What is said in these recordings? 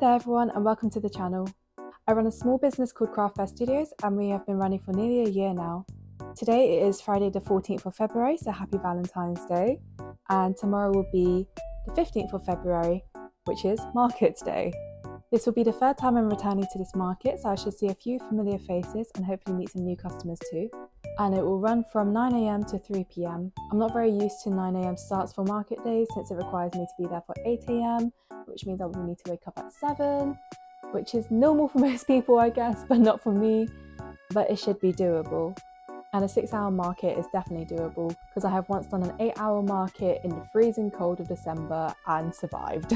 there everyone and welcome to the channel. I run a small business called Craft Fair Studios and we have been running for nearly a year now. Today it is Friday the 14th of February, so happy Valentine's Day, and tomorrow will be the 15th of February, which is Market Day. This will be the third time I'm returning to this market, so I should see a few familiar faces and hopefully meet some new customers too. And it will run from 9 AM to 3 PM. I'm not very used to 9 AM starts for market days since it requires me to be there for 8 AM, which means I will need to wake up at 7, which is normal for most people I guess, but not for me. But it should be doable. And a 6-hour market is definitely doable because I have once done an 8-hour market in the freezing cold of December and survived.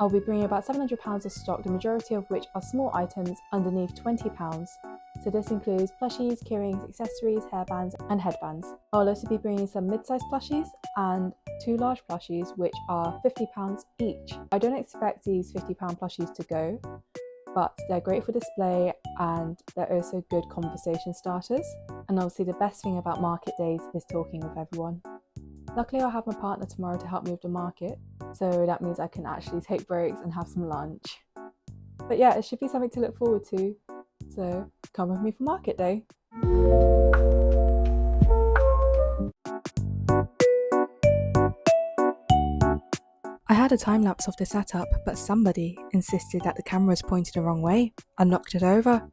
I'll be bringing about £700 of stock, the majority of which are small items underneath £20. So this includes plushies, keyrings, accessories, hairbands and headbands. I'll also be bringing some mid-sized plushies and 2 large plushies which are £50 each. I don't expect these £50 plushies to go, but they're great for display and they're also good conversation starters. And obviously the best thing about market days is talking with everyone. Luckily I'll have my partner tomorrow to help me with the market, so that means I can actually take breaks and have some lunch. But yeah, it should be something to look forward to, so come with me for market day. I had a time lapse of the setup, but somebody insisted that the camera was pointed the wrong way and knocked it over.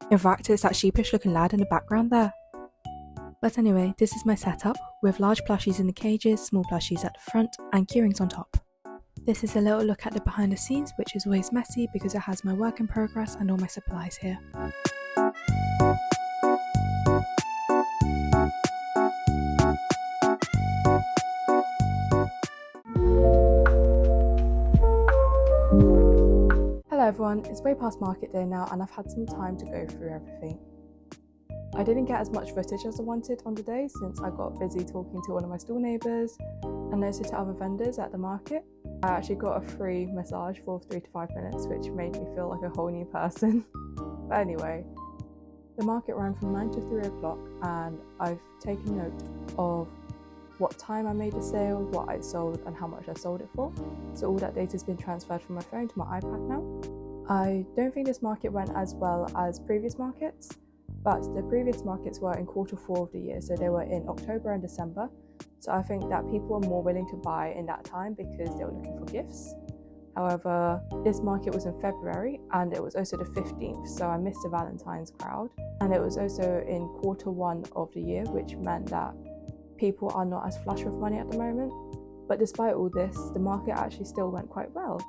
In fact, it's that sheepish looking lad in the background there. But anyway, this is my setup, with large plushies in the cages, small plushies at the front and keyrings on top. This is a little look at the behind the scenes, which is always messy because it has my work in progress and all my supplies here. Hello everyone, it's way past market day now and I've had some time to go through everything. I didn't get as much footage as I wanted on the day since I got busy talking to one of my store neighbours and also to other vendors at the market. I actually got a free massage for 3 to 5 minutes, which made me feel like a whole new person. But anyway, the market ran from 9 to 3 o'clock and I've taken note of what time I made the sale, what I sold and how much I sold it for. So all that data has been transferred from my phone to my iPad now. I don't think this market went as well as previous markets, but the previous markets were in Q4 of the year, so they were in October and December. So I think that people were more willing to buy in that time because they were looking for gifts. However, this market was in February and it was also the 15th, so I missed the Valentine's crowd. And it was also in Q1 of the year, which meant that people are not as flush with money at the moment. But despite all this, the market actually still went quite well.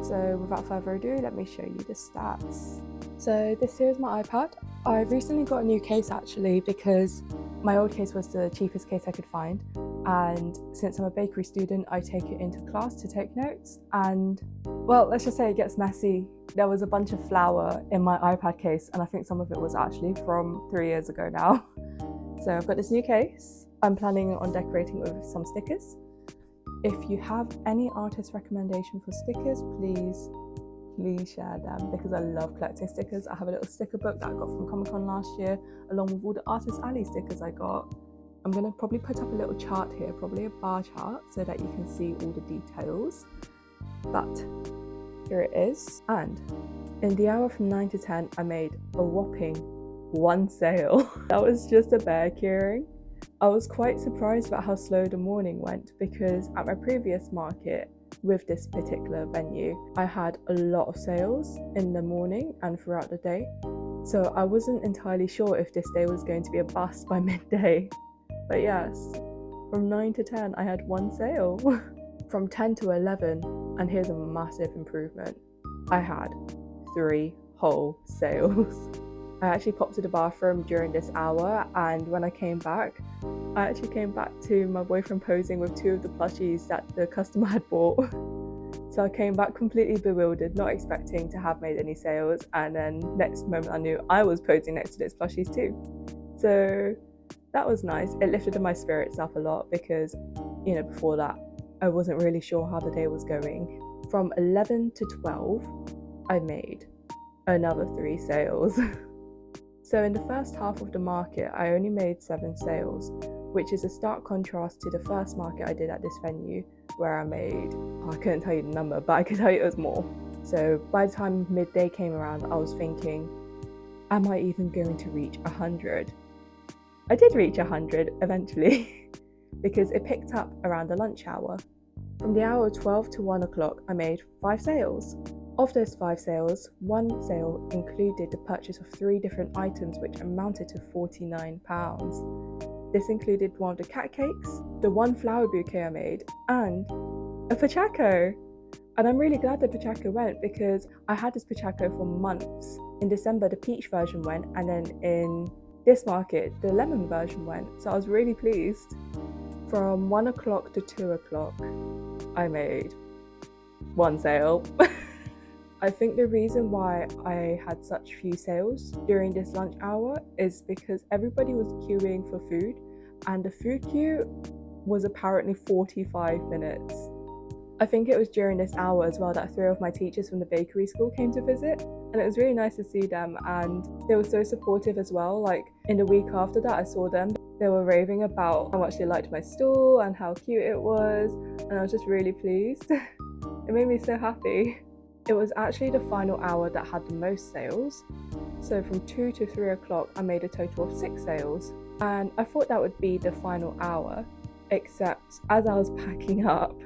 So without further ado, let me show you the stats. So this here is my iPad. I recently got a new case actually because my old case was the cheapest case I could find, and since I'm a bakery student I take it into class to take notes, and well, let's just say it gets messy. There was a bunch of flour in my iPad case and I think some of it was actually from 3 years ago now. So I've got this new case. I'm planning on decorating it with some stickers. If you have any artist recommendation for stickers, please share them because I love collecting stickers. I have a little sticker book that I got from Comic-Con last year along with all the Artist Alley stickers I got. I'm going to probably put up a little chart here, probably a bar chart, so that you can see all the details. But here it is. And in the hour from 9 to 10 I made a whopping 1 sale. That was just a bare keyring. I was quite surprised about how slow the morning went because at my previous market with this particular venue, I had a lot of sales in the morning and throughout the day. So I wasn't entirely sure if this day was going to be a bust by midday. But yes, from 9 to 10 I had 1 sale. From 10 to 11, and here's a massive improvement, I had 3 whole sales. I actually popped to the bathroom during this hour, and when I came back, I actually came back to my boyfriend posing with 2 of the plushies that the customer had bought. So I came back completely bewildered, not expecting to have made any sales, and then next moment I knew I was posing next to these plushies too. So that was nice. It lifted my spirits up a lot because, you know, before that I wasn't really sure how the day was going. From 11 to 12 I made another 3 sales. So in the first half of the market, I only made 7 sales, which is a stark contrast to the first market I did at this venue, where I made, I couldn't tell you the number, but I could tell you it was more. So by the time midday came around, I was thinking, am I even going to reach 100? I did reach 100 eventually because it picked up around the lunch hour. From the hour of 12 to 1 o'clock, I made 5 sales. Of those 5 sales, one sale included the purchase of 3 different items which amounted to £49. This included one of the cat cakes, the one flower bouquet I made, and a Pachaco. And I'm really glad the Pachaco went because I had this Pachaco for months. In December, the peach version went, and then in this market, the lemon version went. So I was really pleased. From 1 o'clock to 2 o'clock, I made 1 sale. I think the reason why I had such few sales during this lunch hour is because everybody was queuing for food, and the food queue was apparently 45 minutes. I think it was during this hour as well that 3 of my teachers from the bakery school came to visit, and it was really nice to see them, and they were so supportive as well. Like in the week after that I saw them, they were raving about how much they liked my stall and how cute it was, and I was just really pleased. It made me so happy. It was actually the final hour that had the most sales. So from 2 to 3 o'clock I made a total of 6 sales, and I thought that would be the final hour, except as I was packing up,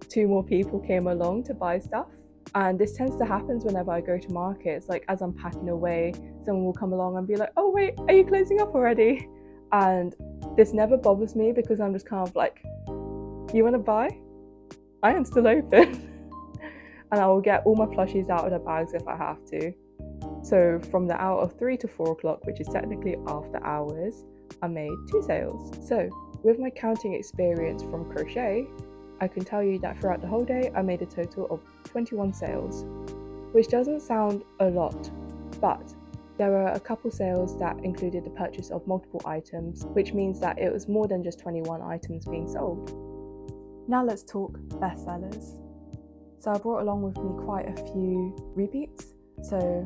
2 more people came along to buy stuff. And this tends to happen whenever I go to markets. Like as I'm packing away, someone will come along and be like, oh wait, are you closing up already? And this never bothers me because I'm just kind of like, you want to buy? I am still open. And I will get all my plushies out of the bags if I have to. So from the hour of 3 to 4 o'clock, which is technically after hours, I made 2 sales. So with my counting experience from crochet, I can tell you that throughout the whole day I made a total of 21 sales, which doesn't sound a lot, but there were a couple sales that included the purchase of multiple items, which means that it was more than just 21 items being sold. Now let's talk bestsellers. So I brought along with me quite a few repeats. So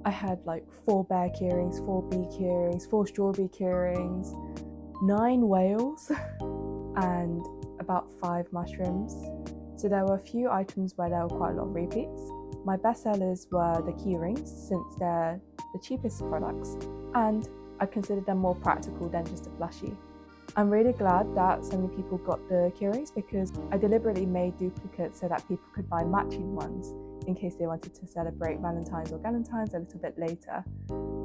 I had like 4 bear keyrings, 4 bee keyrings, 4 strawberry keyrings, 9 whales, and about 5 mushrooms. So there were a few items where there were quite a lot of repeats. My bestsellers were the keyrings, since they're the cheapest products, and I considered them more practical than just a plushie. I'm really glad that so many people got the keyrings because I deliberately made duplicates so that people could buy matching ones in case they wanted to celebrate Valentine's or Galentine's a little bit later.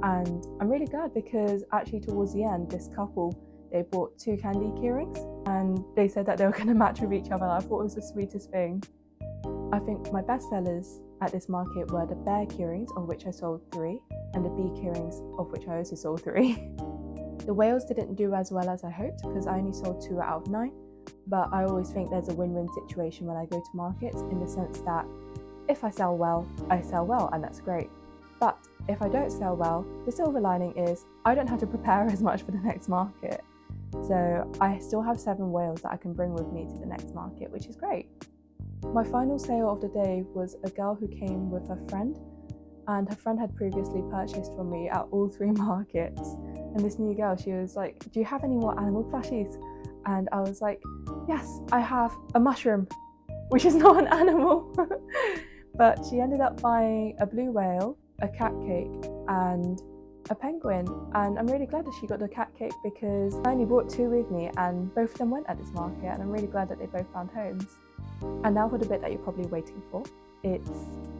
And I'm really glad because actually towards the end, this couple, they bought 2 candy keyrings and they said that they were going to match with each other, and I thought it was the sweetest thing. I think my best sellers at this market were the bear keyrings, of which I sold 3, and the bee keyrings, of which I also sold 3. The whales didn't do as well as I hoped because I only sold 2 out of 9, but I always think there's a win-win situation when I go to markets, in the sense that if I sell well, and that's great. But if I don't sell well, the silver lining is I don't have to prepare as much for the next market. So I still have 7 whales that I can bring with me to the next market, which is great. My final sale of the day was a girl who came with her friend, and her friend had previously purchased from me at all 3 markets. And this new girl, she was like, do you have any more animal plushies? And I was like, yes, I have a mushroom, which is not an animal. But she ended up buying a blue whale, a cat cake, and a penguin. And I'm really glad that she got the cat cake because I only brought 2 with me and both of them went at this market, and I'm really glad that they both found homes. And now for the bit that you're probably waiting for, it's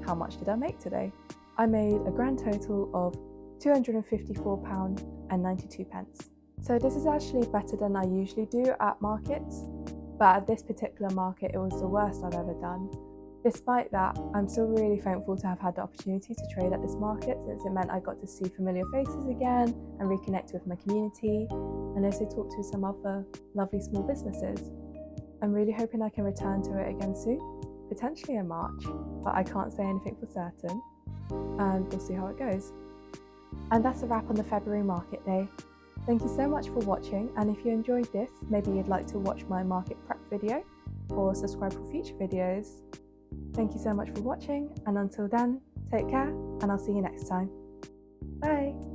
how much did I make today? I made a grand total of £254.92. So this is actually better than I usually do at markets, but at this particular market it was the worst I've ever done. Despite that, I'm still really thankful to have had the opportunity to trade at this market, since it meant I got to see familiar faces again and reconnect with my community, and also talk to some other lovely small businesses. I'm really hoping I can return to it again soon, potentially in March, but I can't say anything for certain, and we'll see how it goes. And that's a wrap on the February market day. Thank you so much for watching, and if you enjoyed this, maybe you'd like to watch my market prep video or subscribe for future videos. Thank you so much for watching, and until then, take care, and I'll see you next time. Bye!